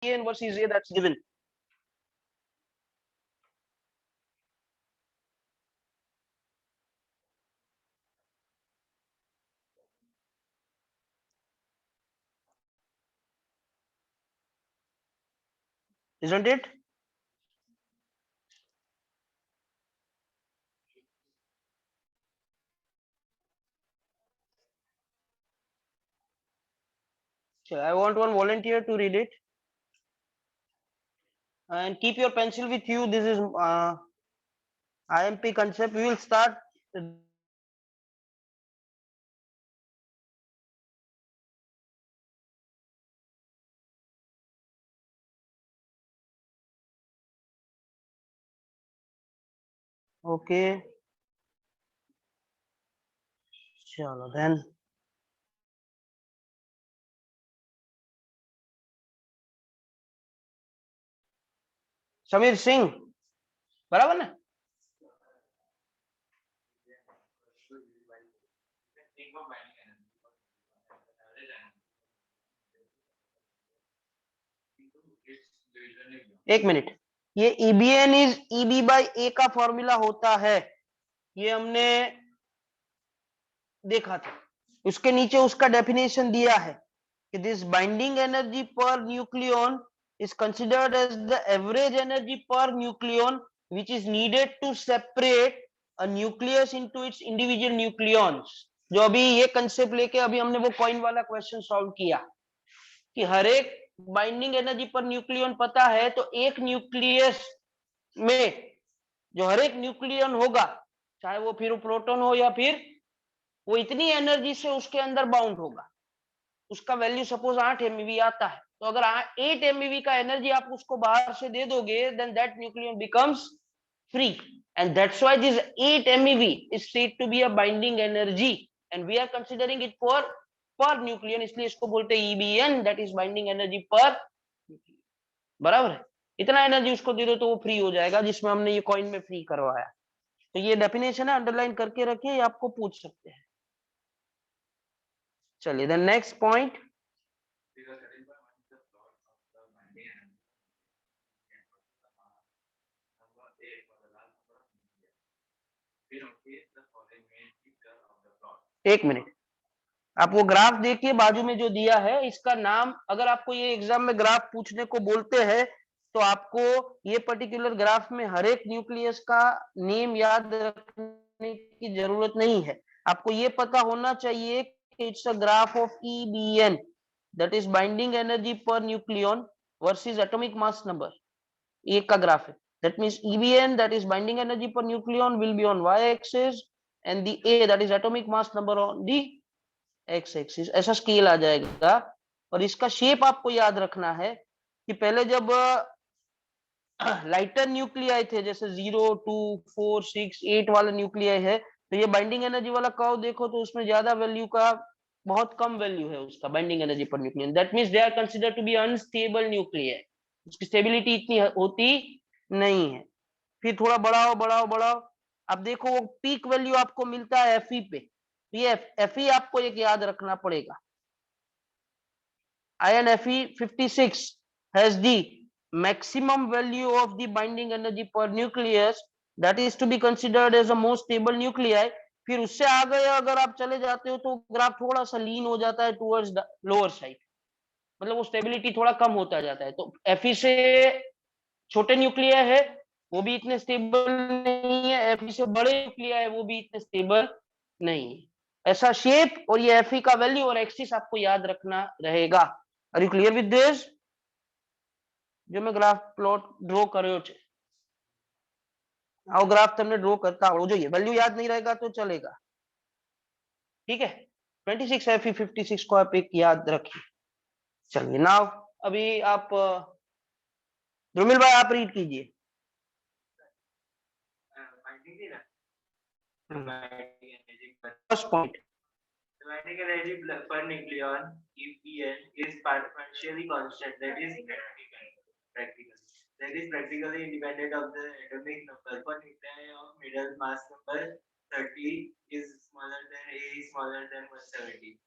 EBN versus A, that's given. Isn't it? So I want one volunteer to read it. And keep your pencil with you. This is IMP concept. We will start. Okay. Chalo then. Sameer Singh बराबर ना? एक minute, ये EBN is EB by A का formula होता है, ये हमने देखा था। उसके नीचे उसका डेफिनेशन दिया है कि this binding energy per nucleon is considered as the average energy per nucleon which is needed to separate a nucleus into its individual nucleons। जो अभी ये कंसेप्ट लेके अभी हमने वो कॉइन वाला क्वेश्चन सॉल्व किया कि हर एक बाइंडिंग एनर्जी पर न्यूक्लियन पता है, तो एक न्यूक्लियस में जो हर एक न्यूक्लियन होगा, चाहे वो फिर प्रोटॉन हो या फिर वो इतनी एनर्जी से उसके अंदर बाउंड होगा। उसका वैल्यू सपोज 8 MeV आता है, तो अगर 8 MeV का एनर्जी आप उसको बाहर से दे दोगे, then that nucleon becomes free, and that's why this 8 MeV is said to be a binding energy and we are considering it for per nucleon, इसलिए इसको बोलते हैं EBN, that is binding energy per. बराबर है? इतना energy उसको दे दो तो वो फ्री हो जाएगा, जिसमें हमने ये कॉइन में फ्री करवाया। तो ये डेफिनेशन है, अंडरलाइन करके रखिए, ये आपको पूछ सकते हैं। चलिए देन नेक्स्ट पॉइंट। एक मिनट, आप वो ग्राफ देखिए बाजू में जो दिया है, इसका नाम, अगर आपको ये एग्जाम में ग्राफ पूछने को बोलते हैं तो आपको ये पर्टिकुलर ग्राफ में हर एक न्यूक्लियस का नेम याद रखने की जरूरत नहीं है। आपको ये पता होना चाहिए कि it's a graph of EBN, that is binding energy per nucleon versus atomic mass number, ये का ग्राफ है। That means EBN, that is binding energy per nucleon, will be on y axis and the A, that is atomic mass number, on the x axis. ऐसा scale आ जाएगा। और इसका shape आपको याद रखना है कि पहले जब लाइटर न्यूक्लियाई थे, जैसे 0, 2, 4, 6, 8 वाला न्यूक्लियाई है, तो ये बाइंडिंग एनर्जी वाला कर्व देखो तो उसमें ज्यादा वैल्यू का, बहुत कम वैल्यू है उसका binding energy per nucleon. That means they are considered to be unstable nuclei, उसकी स्टेबिलिटी इतनी होती नहीं है। फिर थोड़ा बढ़ाओ बढ़ाओ बढ़ाओ, अब देखो वो पीक वैल्यू आपको मिलता है Fe पे, ये Fe आपको एक याद रखना पड़ेगा। Iron Fe56 has the maximum value of the binding energy per nucleus, that is to be considered as a most stable nuclei। फिर उससे आगे अगर आप चले जाते हो तो ग्राफ थोड़ा सा लीन हो जाता है टुवर्ड्स लोअर साइड, मतलब वो स्टेबिलिटी थोड़ा कम होता जाता है। तो Fe से छोटे न्यूक्लियाई है वो भी इतने स्टेबल नहीं है, Fe से बड़े न्यूक्लियाई है वो भी इतने स्टेबल नहीं है। ऐसा शेप और ये Fe का वैल्यू और एक्सिस आपको याद रखना रहेगा। Are you clear with this? जो मैं ग्राफ प्लॉट ड्रॉ કર્યો છે, આવો ગ્રાફ તમને ડ્રો કરતા આવડવો જોઈએ। वैल्यू याद नहीं रहेगा तो चलेगा, ठीक है? 26 Fe56 को आप एक याद रखिए। चलिए नाउ अभी आप ध्रुमिल भाई आप रीड कीजिए। First point, The binding energy per nucleon EBN is partially constant, that is practically independent of the atomic number. For nuclei of middle mass number 30 is smaller than A is smaller than 170.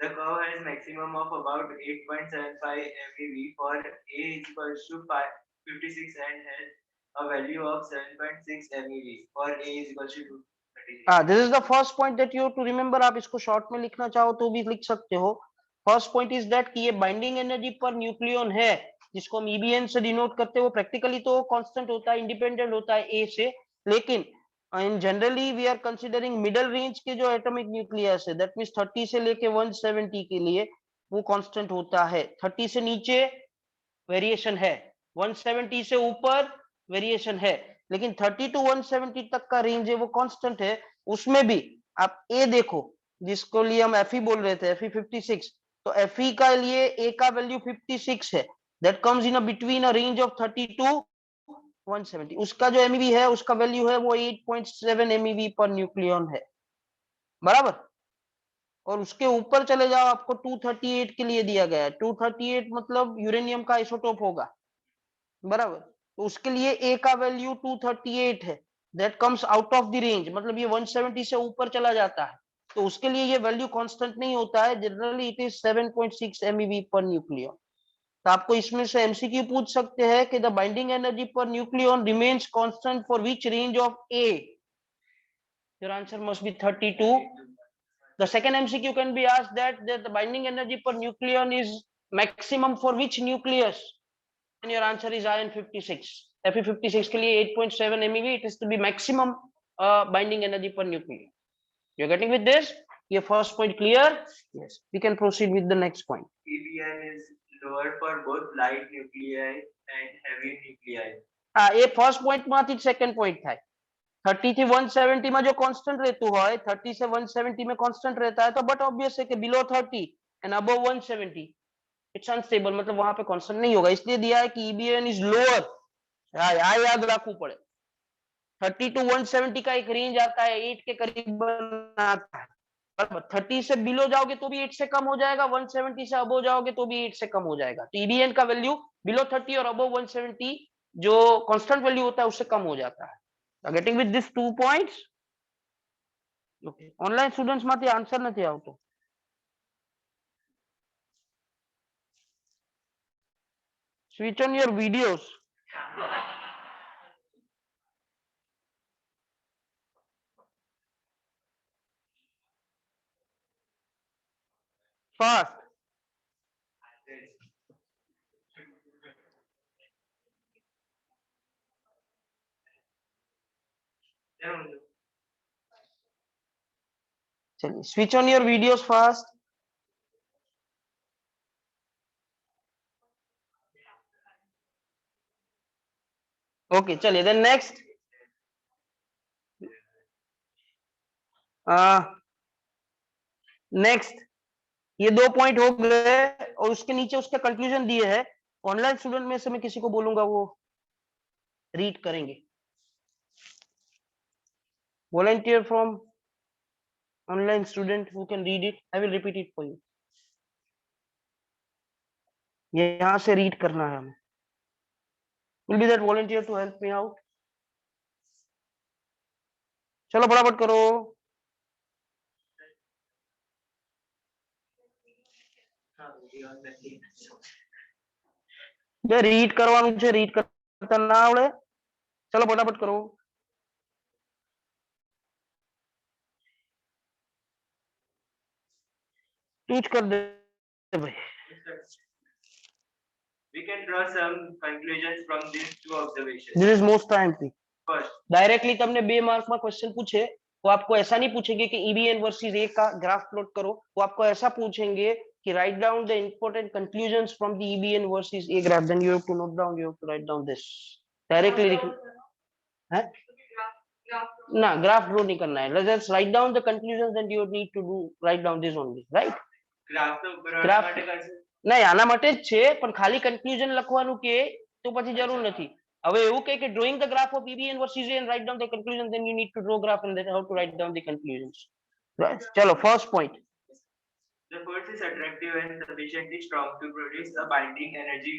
The curve has maximum of about 8.75 MeV for A is equals to 56 and has a value of 7.6 MeV for A is equals to 233. This is the first point that you have to remember. आप इसको short में लिखना चाहो तो भी लिख सकते हो। फर्स्ट पॉइंट इज दैट कि ये बाइंडिंग एनर्जी पर न्यूक्लियन है जिसको हम ईबीएन से डिनोट करते हैं, वो प्रैक्टिकली तो कांस्टेंट होता है, इंडिपेंडेंट होता है ए से, लेकिन in generally we are considering middle range के जो एटॉमिक न्यूक्लियस है, दैट मींस 30 से लेके 170 के लिए वो कांस्टेंट होता है। 30 से नीचे वेरिएशन है, 170 से ऊपर वेरिएशन है, लेकिन 30 टू 170 तक का रेंज है वो कांस्टेंट है। उसमें भी आप ए देखो जिसको लिए हम एफई बोल रहे थे, एफई 56, तो एफई का लिए ए का वैल्यू 56 है, that comes in between a range of 30 to 170। उसका जो एमईवी है उसका वैल्यू है वो 8.7 एमईवी पर न्यूक्लियन है, बराबर। और उसके ऊपर चले जाओ, आपको 238 के लिए दिया गया है, 238 मतलब यूरेनियम का आइसोटोप होगा, बराबर। तो उसके लिए ए का वैल्यू 238 है, that comes out of the range, मतलब ये 170 से ऊपर चला जाता है, तो उसके लिए ये वैल्यू कांस्टेंट नहीं होता है, generally it is 7.6 MeV per nucleon. तो आपको इसमें से एमसीक्यू पूछ सकते हैं कि the binding energy per nucleon remains constant for which range of A, your answer must be 32। The second MCQ can be asked that the binding energy per nucleon is maximum for which nucleus? And your answer is iron 56. Fe56 के लिए 8.7 MeV, it is to be maximum binding energy per nucleon. You're getting with this? Your first point clear? Yes. We can proceed with the next point. EBN is lower for both light nuclei and heavy nuclei. ये first point માંથી second point થાય। 30 થી 170 માં જો constant રહેતું હોય, 30 से 170 में कांस्टेंट रहता है, तो बट ऑब्वियस है कि below 30 and above 170 it's unstable, मतलब वहां पे कांस्टेंट नहीं होगा, इसलिए दिया है कि ईबीएन इज लोअर। याद रखવું પડે। 30 टू 170 का एक रेंज आता है, 8 के करीब आता है, बराबर। 30 से बिलो जाओगे तो भी 8 से कम हो जाएगा, 170 से अबव जाओगे तो भी 8 से कम हो जाएगा। तो ईबीएन का वैल्यू बिलो 30 और अबव 170 जो कांस्टेंट वैल्यू होता है उससे कम हो जाता है। Getting with these 2 points? Okay. Online students માંથી આન્સર નથી આવતો। Switch on your videos. Fast. चलिए, switch on your videos fast. Okay, चलिए then next. नेक्स्ट ये 2 पॉइंट हो गए और उसके नीचे उसका कंक्लूजन दिए है। ऑनलाइन स्टूडेंट में से मैं किसी को बोलूंगा वो रीड करेंगे। Volunteer from online student who can read it, I will repeat it for you. यहाँ से रीड करना है हमें। will be that volunteer to help me out? चलो फटाफट करो। ये रीड करवाનું છે, रीड करता ना आवड़े, चलो फटाफट करो। टूच कर दे भाई। We can draw some conclusions from these two observations. This is most time free. First, directly तुमने 2 मार्क में क्वेश्चन पूछे तो आपको ऐसा नहीं पूछेंगे कि ईबीएन वर्सेस ए का ग्राफ प्लॉट करो, वो आपको ऐसा पूछेंगे कि write down the important conclusions from the EBN versus a graph, then you have to note down, you have to write down this directly. है ना, ग्राफ ड्रॉ नहीं करना है, just write down the conclusions and you need to do write down this only, right. Graph नहीं આના માટે જ છે, પણ ખાલી કન્ક્લુઝન લખવાનું કે તો પછી જરૂર નથી। હવે એવું કે drawing the graph of EBN versus A and write down the conclusion, then you need to draw graph and then how to write down the conclusions, right? चलो first point, the force is attractive and sufficiently strong to produce a binding energy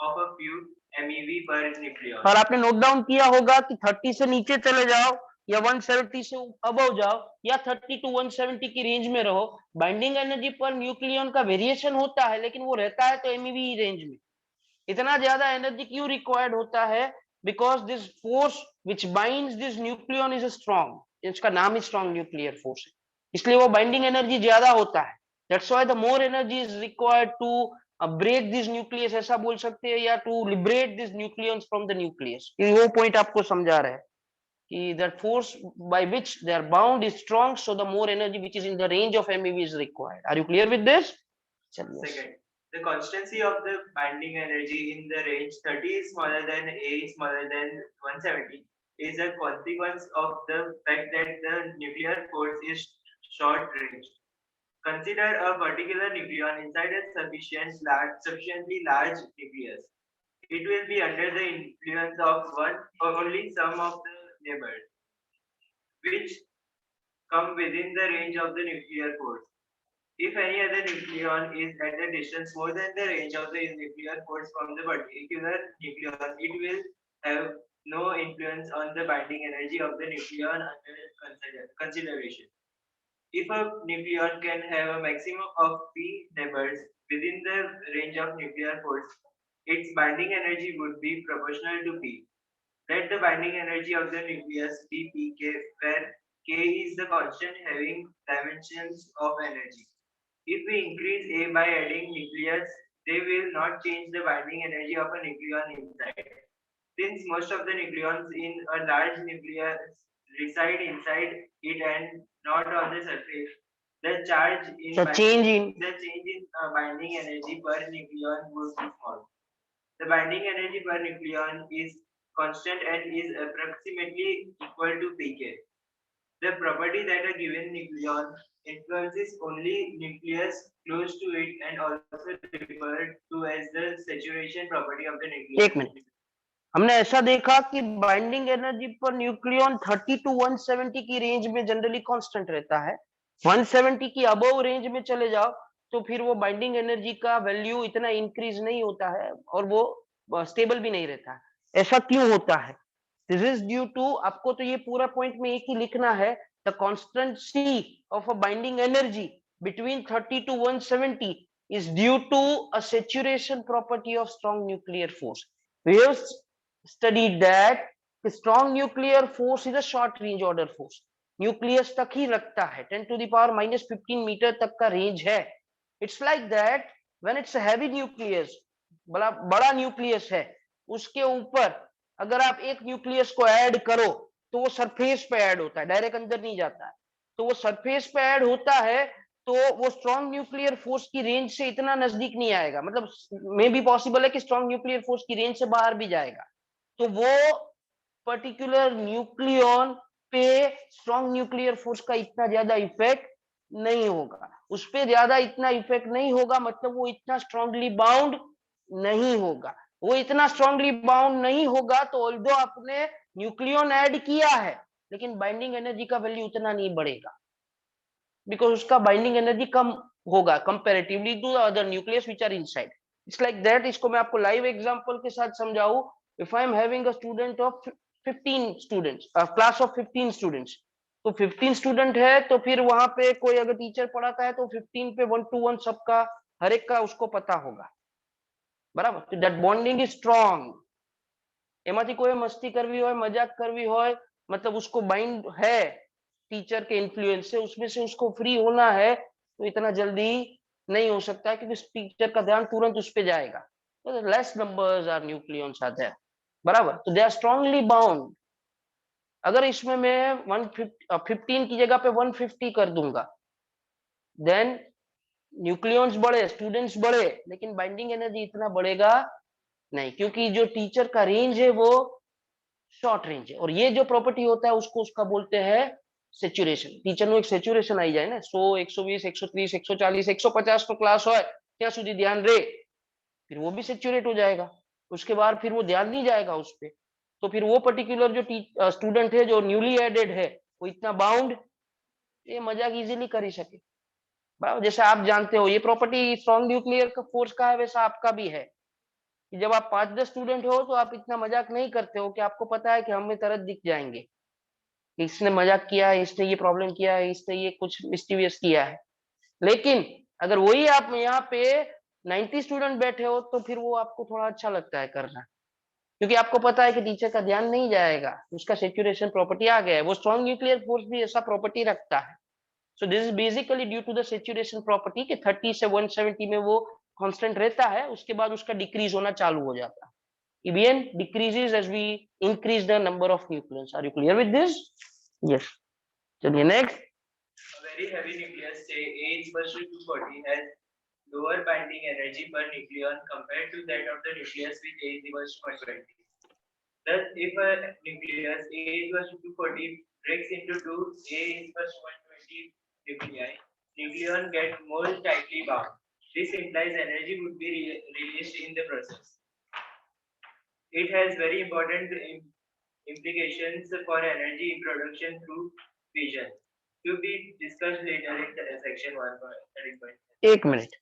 of a few MeV per nucleon। और आपने note down किया होगा कि 30 से नीचे चले जाओ या 170 से अबव जाओ या 30 टू 170 की रेंज में रहो, बाइंडिंग एनर्जी पर न्यूक्लियन का वेरिएशन होता है, लेकिन वो रहता है तो MeV रेंज में। इतना ज्यादा एनर्जी क्यों रिक्वायर्ड होता है? Because this force which binds this nucleon is strong, इसका नाम ही स्ट्रॉन्ग न्यूक्लियर फोर्स है, इसलिए वो बाइंडिंग एनर्जी ज्यादा होता है। That's why the more energy is required to break this nucleus, ऐसा बोल सकते हैं, या to liberate this nucleons from the nucleus. वो पॉइंट आपको समझा रहे हैं कि that force by which they are bound is strong, so the more energy which is in the range of MeV is required. Are you clear with this? Second, the constancy of the binding energy in the range 30 is smaller than A is smaller than 170 is a consequence of the fact that the nuclear force is short range. Consider a particular nucleon inside a sufficiently large nucleus. It will be under the influence of one or only some of the neighbors, which come within the range of the nuclear force. If any other nucleon is at a distance more than the range of the nuclear force from the particular nucleon, it will have no influence on the binding energy of the nucleon under consideration. If a nucleon can have a maximum of p neighbors within the range of nuclear force, its binding energy would be proportional to p. Let the binding energy of the nucleus be pk, where k is the constant having dimensions of energy. If we increase A by adding nucleus, they will not change the binding energy of a nucleon inside. Since most of the nucleons in a large nucleus reside inside it and not on the surface, the change in binding energy per nucleon would be small. The binding energy per nucleon is constant and is approximately equal to pk. The property that a given nucleon influences only nucleus close to it and also referred to as the saturation property of the nucleus. एक मिनट, हमने ऐसा देखा कि binding energy per nucleon 30 to 170 की range में generally constant रहता है। 170 की अबव रेंज में चले जाओ तो फिर वो बाइंडिंग एनर्जी का वैल्यू इतना इंक्रीज नहीं होता है और वो स्टेबल भी नहीं रहता है। ऐसा क्यों होता है? दिस इज ड्यू टू, आपको तो ये पूरा पॉइंट में एक ही लिखना है, the constancy of a binding energy between 30 to 170 is due to a saturation property of strong nuclear force. We have studied that the strong nuclear force is a short range order force. Nucleus तक ही रखता है, 10 to the power minus 15 metre तक का range है। It's like that when it's heavy nucleus, बड़ा nucleus है, उसके ऊपर अगर आप एक न्यूक्लियस को ऐड करो तो वो सरफेस पे ऐड होता है, डायरेक्ट अंदर नहीं जाता है। तो वो सरफेस पे ऐड होता है तो वो स्ट्रॉन्ग न्यूक्लियर फोर्स की रेंज से इतना नजदीक नहीं आएगा, मतलब मे भी पॉसिबल है कि स्ट्रॉन्ग न्यूक्लियर फोर्स की रेंज से बाहर भी जाएगा। तो वो पर्टिकुलर न्यूक्लियन पे स्ट्रॉन्ग न्यूक्लियर फोर्स का इतना ज्यादा इफेक्ट नहीं होगा, उस पर ज्यादा इतना इफेक्ट नहीं होगा, मतलब वो इतना स्ट्रांगली बाउंड नहीं होगा। वो इतना स्ट्रांगली बाउंड नहीं होगा तो ऑल्दो आपने न्यूक्लियन ऐड किया है लेकिन बाइंडिंग एनर्जी का वैल्यू उतना नहीं बढ़ेगा, बिकॉज उसका बाइंडिंग एनर्जी कम होगा comparatively to other nucleus which are inside. It's like that. इसको मैं आपको लाइव एग्जांपल के साथ समझाऊं। If I am having a student of 15 students, class of 15 students, तो 15 स्टूडेंट है तो फिर वहां पे कोई अगर टीचर पढ़ाता है तो 15 पे 1 to 1 सबका हर एक का उसको पता होगा, बराबर। तो दैट बॉन्डिंग इज स्ट्रॉन्ग। એમાંથી કોઈ મસ્તી કરવી હોય, મજાક કરવી હોય, मतलब उसको बाइंड है टीचर के इन्फ्लुएंस से, उसमें से उसको फ्री होना है तो इतना जल्दी नहीं हो सकता है क्योंकि टीचर का ध्यान तुरंत उस पे जाएगा। तो less numbers are nucleons are there, बराबर। तो दे आर स्ट्रांगली बाउंड। अगर इसमें मैं 15 की जगह पे 150 कर दूंगा, देन न्यूक्लियंस बढ़े, स्टूडेंट्स बढ़े, लेकिन बाइंडिंग एनर्जी इतना बढ़ेगा नहीं, क्योंकि जो टीचर का रेंज है वो शॉर्ट रेंज है। और ये जो प्रॉपर्टी होता है उसको उसका बोलते हैं सेचुरेशन। टीचर નું એક સેચ્યુરેશન આવી જાય ને, 100 120 130 140 150 तो क्लास હોય ત્યાં સુધી ध्यान रहे, फिर वो भी सेचुरेट हो जाएगा, उसके बाद फिर वो ध्यान नहीं जाएगा उस पे। तो फिर वो पर्टिकुलर जो स्टूडेंट है जो न्यूली एडेड है वो इतना बाउंड, ये मजाक इजीली कर ही सके, बराबर। जैसे आप जानते हो ये प्रॉपर्टी स्ट्रॉन्ग न्यूक्लियर फोर्स का है, वैसा आपका भी है कि जब आप 5-10 स्टूडेंट हो तो आप इतना मजाक नहीं करते हो कि आपको पता है कि हमें तरत दिख जाएंगे, इसने मजाक किया है, इसने ये प्रॉब्लम किया है, इसने ये कुछ मिस्टीवियस किया है। लेकिन अगर वही आप यहाँ पे 90 स्टूडेंट बैठे हो तो फिर वो आपको थोड़ा अच्छा लगता है करना, क्योंकि आपको पता है कि टीचर का ध्यान नहीं जाएगा, उसका सेचुरेशन प्रॉपर्टी आ गया है। वो स्ट्रॉन्ग न्यूक्लियर फोर्स भी ऐसा प्रॉपर्टी रखता है। So this is basically due to the saturation property कि 30 से 170 में वो कांस्टेंट रहता है, उसके बाद उसका डिक्रीज होना चालू हो जाता है। EBN decreases as we increase the number of nucleons. Are you clear with this? Yes. चलिए next. A very heavy nucleus, say A is equals to 240, has lower binding energy per nucleon compared to that of the nucleus with A is equals to 120. Thus, if a nucleus A is equals to 240 breaks into two A is equals to 120 nuclei, nucleon get more tightly bound. This implies energy would be released in the process. It has very important implications for energy production through fission, to be discussed later in section 1. एक minute,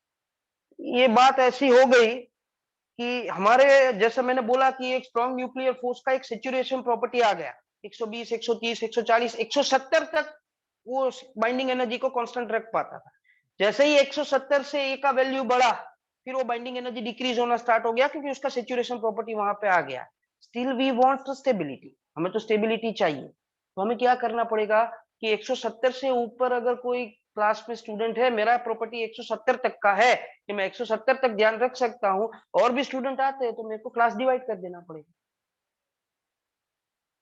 ये बात ऐसी हो गई कि हमारे, जैसे मैंने बोला कि एक स्ट्रॉन्ग न्यूक्लियर फोर्स का एक सेचुरेशन प्रॉपर्टी आ गया, 120, 130, 140, 170 तक वो बाइंडिंग एनर्जी को कांस्टेंट रख पाता था। जैसे ही 170 से ए का वैल्यू बढ़ा, फिर वो बाइंडिंग एनर्जी डिक्रीज होना स्टार्ट हो गया, क्योंकि उसका सेचुरेशन प्रॉपर्टी वहां पे आ गया। स्टिल वी वांट स्टेबिलिटी, हमें तो स्टेबिलिटी चाहिए, तो हमें क्या करना पड़ेगा कि 170 से ऊपर अगर कोई क्लास में स्टूडेंट है, मेरा प्रॉपर्टी 170 तक का है कि मैं 170 तक ध्यान रख सकता हूँ, और भी स्टूडेंट आते हैं तो मेरे को क्लास डिवाइड कर देना पड़ेगा,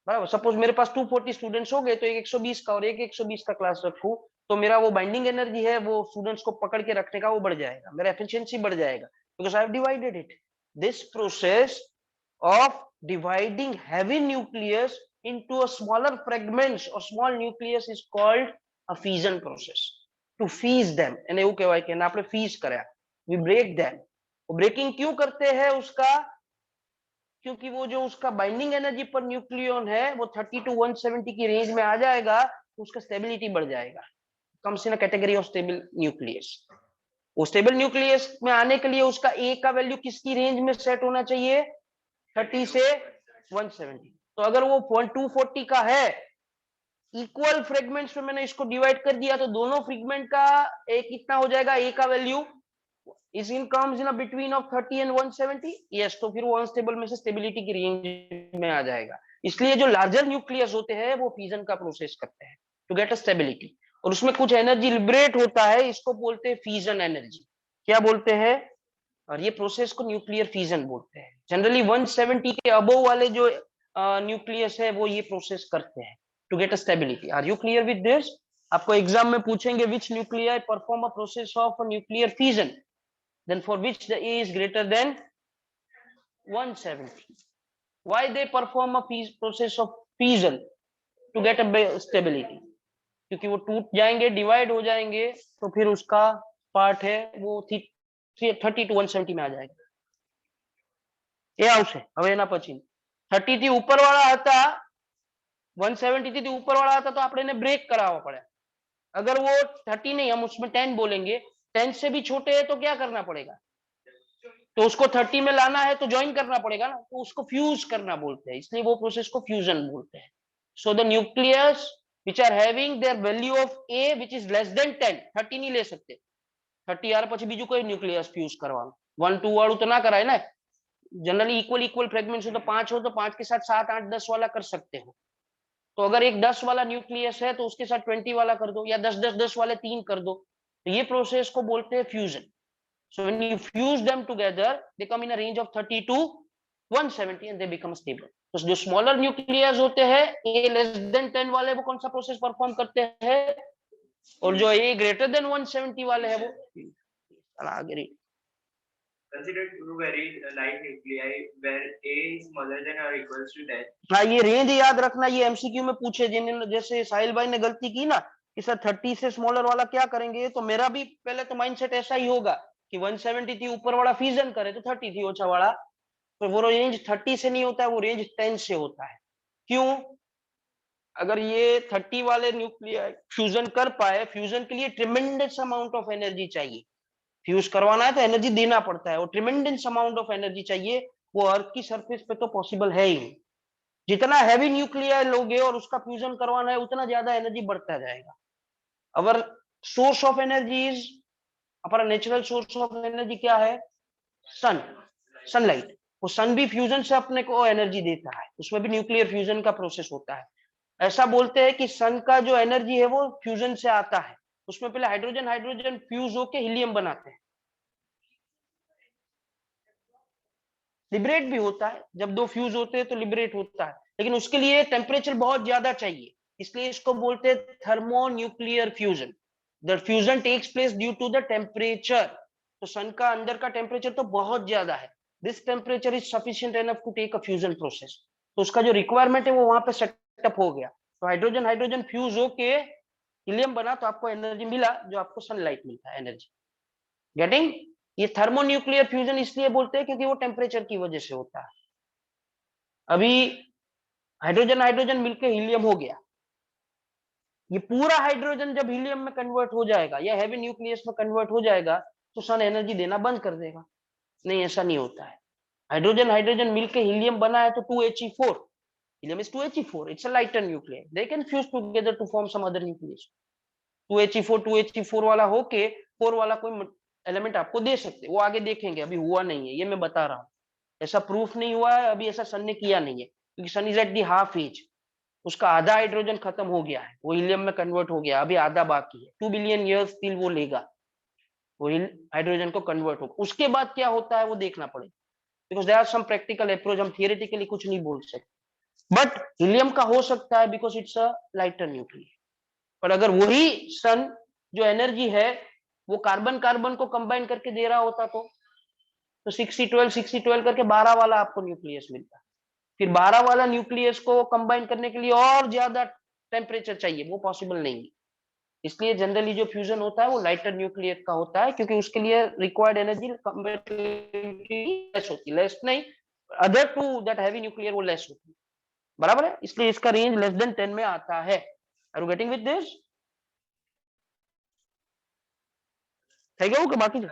बराबर। सपोज मेरे पास 240 स्टूडेंट्स हो गए, तो एक 120 का और एक 120 का क्लास रखूं, तो मेरा वो बाइंडिंग एनर्जी है वो स्टूडेंट्स को पकड़ के रखने का वो बढ़ जाएगा, मेरा एफिशिएंसी बढ़ जाएगा, because I have divided it. This process of dividing heavy nucleus into a smaller fragments or small nucleus is called a fission process. To fuse them, એને એવું કહેવાય કે આપણે fuse કર્યા, we break them. वो breaking क्यों करते हैं उसका, क्योंकि वो जो उसका बाइंडिंग एनर्जी पर न्यूक्लियन है वो 30 to 170 की रेंज में आ जाएगा, तो उसका स्टेबिलिटी बढ़ जाएगा, comes in a category of stable nucleus. वो स्टेबल न्यूक्लियस में आने के लिए उसका ए का वैल्यू किसकी रेंज में सेट होना चाहिए, 30 से 170। तो अगर वो 240 का है, इक्वल फ्रेगमेंट्स में मैंने इसको डिवाइड कर दिया, तो दोनों फ्रेगमेंट का ए कितना हो जाएगा, ए का value is in comes in between of 30 and 170। Yes, तो फिर वो अनस्टेबल में से स्टेबिलिटी की रेंज में आ जाएगा। इसलिए जो लार्जर न्यूक्लियस होते हैं वो फ्यूजन का प्रोसेस करते हैं टू गेट अ स्टेबिलिटी, और उसमें कुछ एनर्जी लिबरेट होता है, इसको बोलते हैं फ्यूजन एनर्जी। क्या बोलते हैं, और ये प्रोसेस को न्यूक्लियर फ्यूजन बोलते हैं। जनरली 170 के अबव वाले जो न्यूक्लियस है वो ये प्रोसेस करते हैं to get a stability. Are you clear with this? आपको एग्जाम में पूछेंगे which nuclear perform a process of a nuclear fusion, then for which the A is greater than 170, why they perform a process of fusion to get a stability, क्योंकि वो टूट जाएंगे, divide हो जाएंगे, तो फिर उसका पार्ट है वो 30 to 170 में आ जाएगा। એ આવશે હવે એના પછી 30 થી ઉપર વાળા હતા, 170 થી ऊपर वाला था, तो આપણે એને ब्रेक करावा पड़े। अगर वो 30 नहीं, हम उसमें 10 बोलेंगे, 10 से भी छोटे है तो क्या करना पड़ेगा, तो उसको 30 में लाना है तो ज्वाइन करना पड़ेगा ना, तो उसको फ्यूज करना बोलते हैं, इसलिए वो प्रोसेस को फ्यूजन बोलते हैं। So the nucleus which are having their value of A which is less than 10, 30 नहीं ले सकते, 30 यार પછી બીજું કોઈ ન્યુક્લિયસ फ्यूज કરવાનું, 1 2 વાળું तो ना कराए ना। जनरली इक्वल फ्रेगमेंट्स हो तो 5 हो तो 5 के साथ 7 8 10 वाला कर सकते हो। तो अगर एक 10 वाला न्यूक्लियस है तो उसके साथ 20 वाला कर दो, या 10 10 10 वाले 3 कर दो, तो ये प्रोसेस को बोलते हैं fusion. So when you fuse them together they come in a range of 30 to 170 and they become stable. तो जो स्मॉलर न्यूक्लियस होते हैं ए लेस देन 10 वाले वो कौन सा प्रोसेस परफॉर्म करते हैं, और जो ए ग्रेटर देन 170 वाले हैं वो आगे। Consider two very light nuclei where A is smaller than or equals to 10. हाँ, ये रेंज याद रखना, ये एमसीक्यू में पूछे, जिन्होंने जैसे साहिल भाई ने गलती की ना कि सर 30 से स्मॉलर वाला क्या करेंगे, तो मेरा भी पहले तो माइंडसेट ऐसा ही होगा कि 170 थी ऊपर वाला फ्यूजन करे तो 30 थी ओछा वाला, तो वो रेंज 30 से नहीं होता है, वो रेंज 10 से होता है। क्यों, अगर ये 30 वाले न्यूक्लियर फ्यूजन कर पाए, फ्यूजन के लिए ट्रिमेंडस अमाउंट ऑफ एनर्जी चाहिए, फ्यूज करवाना है तो एनर्जी देना पड़ता है, और ट्रिमेंडस अमाउंट ऑफ एनर्जी चाहिए, वो अर्थ की सरफेस पे तो पॉसिबल है ही नहीं। जितना हैवी न्यूक्लियर लोगे और उसका फ्यूजन करवाना है उतना ज्यादा एनर्जी बढ़ता जाएगा। अवर सोर्स ऑफ एनर्जी इज, हमारा नेचुरल सोर्स ऑफ एनर्जी क्या है? सन, सनलाइट। वो सन भी फ्यूजन से अपने को एनर्जी देता है, उसमें भी न्यूक्लियर फ्यूजन का प्रोसेस होता है। ऐसा बोलते हैं कि सन का जो एनर्जी है वो फ्यूजन से आता है, उसमें पहले हाइड्रोजन हाइड्रोजन फ्यूज होके हीलियम बनाते हैं। लिबरेट भी होता है, जब दो फ्यूज होते हैं तो लिबरेट होता है, लेकिन उसके लिए टेम्परेचर बहुत ज्यादा चाहिए, इसलिए इसको बोलते हैं thermonuclear fusion. The fusion takes place due to the temperature. तो सन का अंदर का टेम्परेचर तो बहुत ज्यादा है, this temperature is sufficient enough to take a fusion process. तो उसका जो रिक्वायरमेंट है वो वहां पे सेटअप हो गया, तो हाइड्रोजन हाइड्रोजन फ्यूज होके हीलियम बना, तो आपको एनर्जी मिला, जो आपको सनलाइट मिलता है एनर्जी। गेटिंग? ये थर्मोन्यूक्लियर फ्यूजन इसलिए बोलते हैं क्योंकि वो टेम्परेचर की वजह से होता है। अभी हाइड्रोजन हाइड्रोजन मिलके हीलियम हो गया, ये पूरा हाइड्रोजन जब हीलियम में कन्वर्ट हो जाएगा या हैवी न्यूक्लियस में कन्वर्ट हो जाएगा तो सन एनर्जी देना बंद कर देगा। नहीं, ऐसा नहीं होता है। हाइड्रोजन हाइड्रोजन मिलके हीलियम बना है तो 2He4, helium is 2He4, it's a lighter nuclear, they can fuse together to form some other nucleus. 2He4 वाला होके 4 वाला कोई एलिमेंट आपको दे सकते, वो आगे देखेंगे, अभी हुआ नहीं है, ये मैं बता रहा हूँ। ऐसा प्रूफ नहीं हुआ है अभी, ऐसा सन ने किया नहीं है, क्योंकि sun is at the half age, उसका आधा हाइड्रोजन खत्म हो गया है, वो हीलियम में कन्वर्ट हो गया, अभी आधा बाकी है, 2 बिलियन ईयर्स स्टिल वो लेगा, वो हाइड्रोजन को कन्वर्ट होगा। उसके बाद क्या होता है वो देखना पड़ेगा, because there are some practical approach, हम थियोरेटिकली कुछ नहीं बोल सकते। बट हीलियम का हो सकता है because it's a lighter nuclear. पर अगर वही सन जो एनर्जी है वो कार्बन कार्बन को कंबाइन करके दे रहा होता तो 6C12 करके 12 वाला आपको न्यूक्लियस मिलता। फिर 12 वाला न्यूक्लियस को कंबाइन करने के लिए और ज्यादा टेम्परेचर चाहिए, वो पॉसिबल नहीं है। इसलिए जनरली जो फ्यूजन होता है वो लाइटर न्यूक्लियर का होता है, क्योंकि उसके लिए रिक्वायर्ड एनर्जी लेस होती है, लेस नहीं, other to that heavy nuclear वो लेस होती है, बराबर है, इसलिए इसका रेंज लेस देन 10 में आता है। Are you getting with this? થઈ ગયું કે બાકી છે?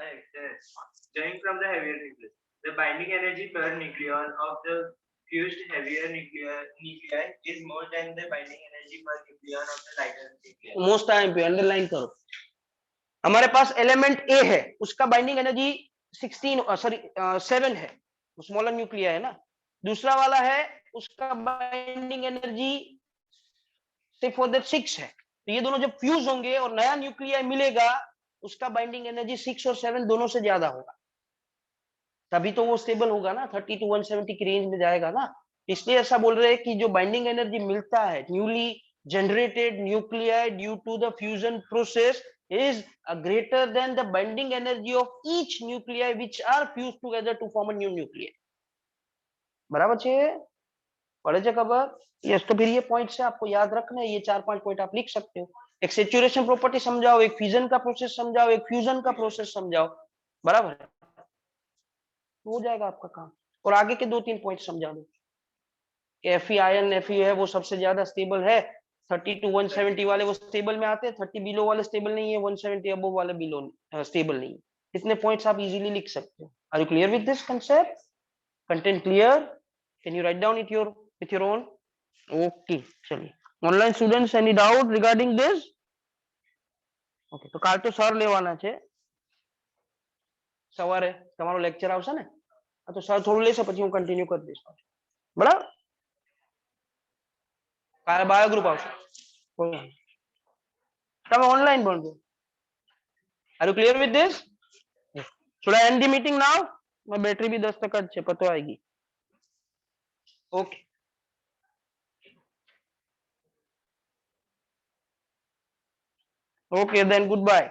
Judging from the heavier nucleus, the binding energy per nucleon of the fused heavier nuclei is more than the binding energy per nucleon of the lighter nuclei. Most time पे underline करो, हमारे पास element ए है, उसका binding energy 7 है, smaller nuclear है ना। दूसरा वाला है, उसका बाइंडिंग एनर्जी सिर्फ फॉर दैट 6 है। तो ये दोनों जब फ्यूज होंगे और नया न्यूक्लियर मिलेगा, उसका बाइंडिंग एनर्जी 6 और 7 दोनों से ज्यादा होगा, तभी तो वो स्टेबल होगा ना, 30 to 170 की रेंज में जाएगा ना। इसलिए ऐसा बोल रहे हैं कि जो बाइंडिंग एनर्जी मिलता है newly generated nuclear due to the fusion process is greater than the binding energy of each nuclei which are fused together to form a new nuclei. बराबर છે? पढ़े છે खबर? यस, तो फिर ये पॉइंट से आपको याद रखना है, ये 4-5 पॉइंट आप लिख सकते हो। एक सैचुरेशन प्रॉपर्टी समझाओ, एक फिजन का प्रोसेस समझाओ, एक फ्यूजन का प्रोसेस समझाओ, बराबर है, हो जाएगा आपका काम। और आगे के 2-3 पॉइंट समझा दो। Fe आयन Fe है वो सबसे ज्यादा स्टेबल है, 30 to 170 वाले वो स्टेबल में आते हैं, 30 बिलो वाले स्टेबल नहीं है, 170 अबव वाले बिलो स्टेबल नहीं है। इतने पॉइंट्स आप इजीली लिख सकते हो। Are you clear with this concept? Content clear? Can you write down it with your own? Okay, चलिए। Online students, any doubt regarding this? Okay, તો કાલ તો સર લેવાના છે સવારે, તમારો લેક્ચર આવશે ને, તો સર થોડું લેશે પછી હું કન્ટિન્યુ કરી દઈશ, બરાબર? કાલે બાયો ગ્રુપ આવશે, તમે ઓનલાઈન ભણજો। Are you clear with this? Should I end the meeting now? મારી બેટરી બી 10% જ છે, પતો આવી ગઈ। Okay, okay then, goodbye.